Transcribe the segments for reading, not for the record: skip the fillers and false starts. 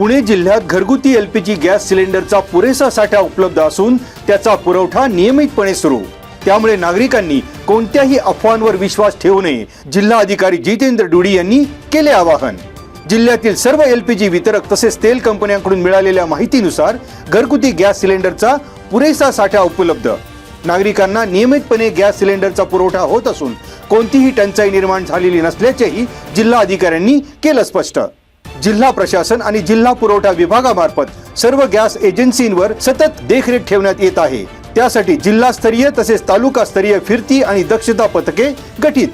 पुणे जिल्ह्यात घरगुती LPG gas सिलेंडरचा पुरेसा साठा उपलब्ध असून त्याचा पुरवठा नियमितपणे सुरू। त्यामुळे नागरिकांनी कोणत्याही अफवांवर विश्वास ठेवू नये, जिल्हा अधिकारी जितेंद्र डुडी यांनी केले आवाहन। जिल्ह्यातील सर्व एलपीजी वितरक तसेच तेल कंपन्यांकडून मिळालेल्या माहितीनुसार घरगुती गॅस सिलेंडरचा पुरेसा साठा उपलब्ध। नागरिकांना नियमितपणे गॅस सिलेंडरचा पुरवठा होत असून कोणतीही टंचाई निर्माण झालेली नसल्याचेही जिल्हा अधिकाऱ्यांनी केलं स्पष्ट। जिल्हा प्रशासन आणि जिल्हा पुरवठा विभागामार्फत सर्व गॅस एजन्सींवर सतत देखरेख ठेवण्यात येत आहे। त्यासाठी जिल्हास्तरीय तसेच तालुकास्तरीय फिरती आणि दक्षता पथके गठीत।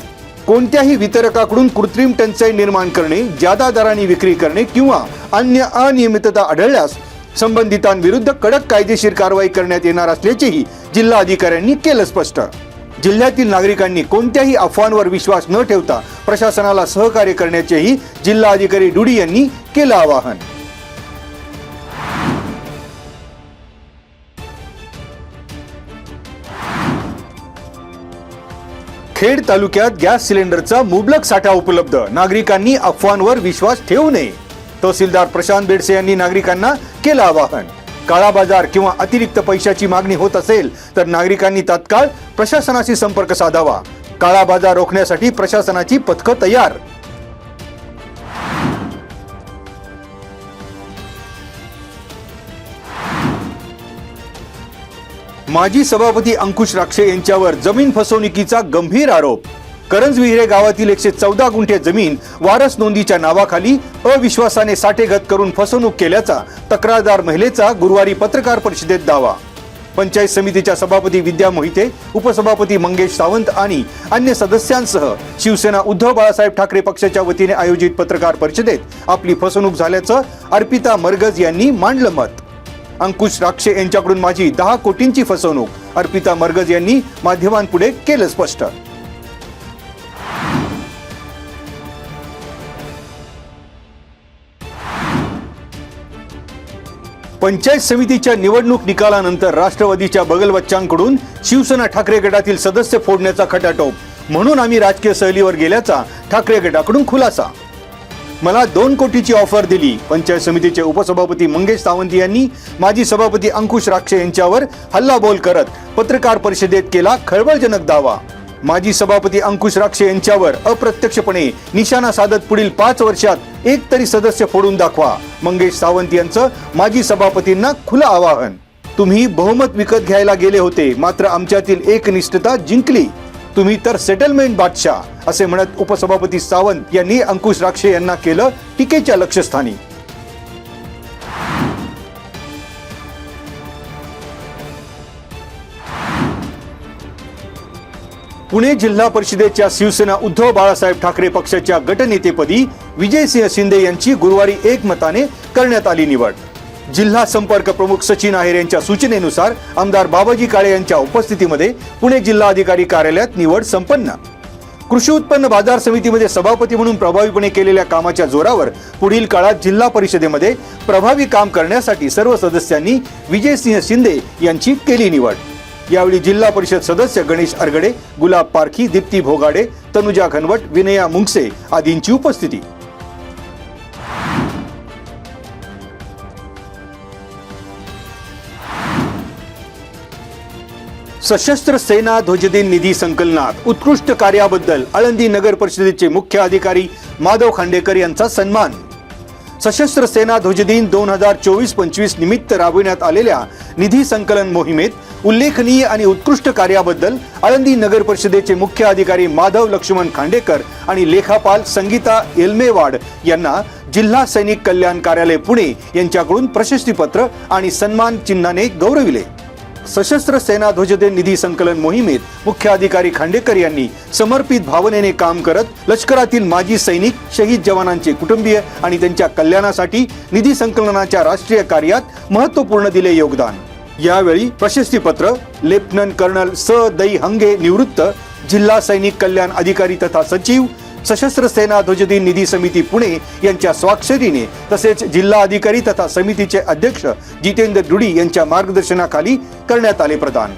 कोणत्याही वितरकाकडून कृत्रिम टंचाई निर्माण करणे, जादा दराने विक्री करणे किंवा अन्य अनियमितता आढळल्यास संबंधितांविरुद्ध कडक कायदेशीर कारवाई करण्यात येणार असल्याचेही जिल्हा अधिकाऱ्यांनी केलं स्पष्ट। जिल्ह्यातील नागरिकांनी कोणत्याही अफवांवर विश्वास न ठेवता प्रशासनाला सहकार्य करण्याचेही जिल्हा अधिकारी डुडी यांनी केलं आवाहन। खेड तालुक्यात गॅस सिलेंडरचा मुबलक साठा उपलब्ध, नागरिकांनी अफवांवर विश्वास ठेवू नये। तहसीलदार प्रशांत बेडसे यांनी नागरिकांना केलं आवाहन। काळा बाजार किंवा अतिरिक्त पैशाची मागणी होत असेल तर नागरिकांनी तात्काळ प्रशासनाशी संपर्क साधावा। काळा बाजार रोखण्यासाठी प्रशासनाची पथकं तयार। माजी सभापती अंकुश राक्षे यांच्यावर जमीन फसवणुकीचा गंभीर आरोप। करंजविहिरे गावातील 114 गुंठे जमीन वारस नोंदीच्या नावाखाली अविश्वासाने साठेगत करून फसवणूक केल्याचा तक्रारदार महिलेचा गुरुवारी पत्रकार परिषदेत दावा। पंचायत समितीच्या सभापती विद्या मोहिते, उपसभापती मंगेश सावंत आणि अन्य सदस्यांसह शिवसेना उद्धव बाळासाहेब ठाकरे पक्षाच्या वतीने आयोजित पत्रकार परिषदेत आपली फसवणूक झाल्याचं अर्पिता मरगज यांनी मांडलं मत। अंकुश राक्षे यांच्याकडून माझी 10 कोटींची फसवणूक, अर्पिता मरगज यांनी माध्यमांपुढे केलं स्पष्ट। पंचायत समितीच्या निवडणूक निकालानंतर राष्ट्रवादीच्या बगलबच्चांकडून शिवसेना ठाकरे गटातील सदस्य फोडण्याचा खटाटोप, म्हणून आम्ही राजकीय सहलीवर गेल्याचा ठाकरे गटाकडून खुलासा। मला 2 कोटीची ऑफर दिली, पंचायत समितीचे उपसभापती मंगेश सावंत यांनी माजी सभापती अंकुश राक्षे यांच्यावर हल्लाबोल करत पत्रकार परिषदेत केला खळबळजनक दावा। माजी सभापती अंकुश राक्षे यांच्यावर अप्रत्यक्षपणे निशाणा साधत पुढील 5 वर्षात एक तरी सदस्य फोडून दाखवा, मंगेश सावंत यांचं माजी सभापतींना खुलं आवाहन। तुम्ही बहुमत विकत घ्यायला गेले होते, मात्र आमच्यातील एकनिष्ठता जिंकली। तुम्ही तर सेटलमेंट बादशाह, असे म्हणत उपसभापती सावंत यांनी अंकुश राक्षे यांना केलं टीकेच्या लक्ष्यस्थानी। पुणे जिल्हा परिषदेच्या शिवसेना उद्धव बाळासाहेब ठाकरे पक्षाच्या गटनेतेपदी विजयसिंह शिंदे यांची गुरुवारी एकमताने करण्यात आली निवड। जिल्हा संपर्क प्रमुख सचिन आहेर यांच्या सूचनेनुसार आमदार बाबाजी काळे यांच्या उपस्थितीमध्ये पुणे जिल्हाधिकारी कार्यालयात निवड संपन्न। कृषी उत्पन्न बाजार समितीमध्ये सभापती म्हणून प्रभावीपणे केलेल्या कामाच्या जोरावर पुढील काळात जिल्हा परिषदेमध्ये प्रभावी काम करण्यासाठी सर्व सदस्यांनी विजयसिंह शिंदे यांची केली निवड। यावेळी जिल्हा परिषद सदस्य गणेश अरगडे, गुलाब पारखी, दीप्ती भोगाडे, तनुजा घनवट, विनया मुंगसे आदींची उपस्थिती। सशस्त्र सेना ध्वजदिन निधी संकलनात उत्कृष्ट कार्याबद्दल आळंदी नगर परिषदेचे मुख्य अधिकारी माधव खांडेकर यांचा सन्मान। सशस्त्र सेना ध्वजदिन 2024-25 निमित्त राबविण्यात आलेल्या निधी संकलन मोहिमेत उल्लेखनीय आणि उत्कृष्ट कार्याबद्दल आळंदी नगर परिषदेचे मुख्य अधिकारी माधव लक्ष्मण खांडेकर आणि लेखापाल संगीता येलमेवाड यांना जिल्हा सैनिक कल्याण कार्यालय पुणे यांच्याकडून प्रशस्तीपत्र आणि सन्मान चिन्हाने गौरविले। सशस्त्र सेना ध्वजदिन निधी संकलन मोहिमेत मुख्य अधिकारी खांडेकर यांनी समर्पित भावनेने काम करत लष्करातील माजी सैनिक, शहीद जवानांचे कुटुंबीय आणि त्यांच्या कल्याणासाठी निधी संकलनाच्या राष्ट्रीय कार्यात महत्त्वपूर्ण दिले योगदान। यावेळी प्रशस्तीपत्र लेफ्टनंट कर्नल स दै हंगे निवृत्त, जिल्हा सैनिक कल्याण अधिकारी तथा सचिव, सशस्त्र सेना ध्वजदिन निधी समिती पुणे यांच्या स्वाक्षरीने तसेच जिल्हा अधिकारी तथा समितीचे अध्यक्ष जितेंद्र डुडी यांच्या मार्गदर्शनाखाली करण्यात आले प्रदान।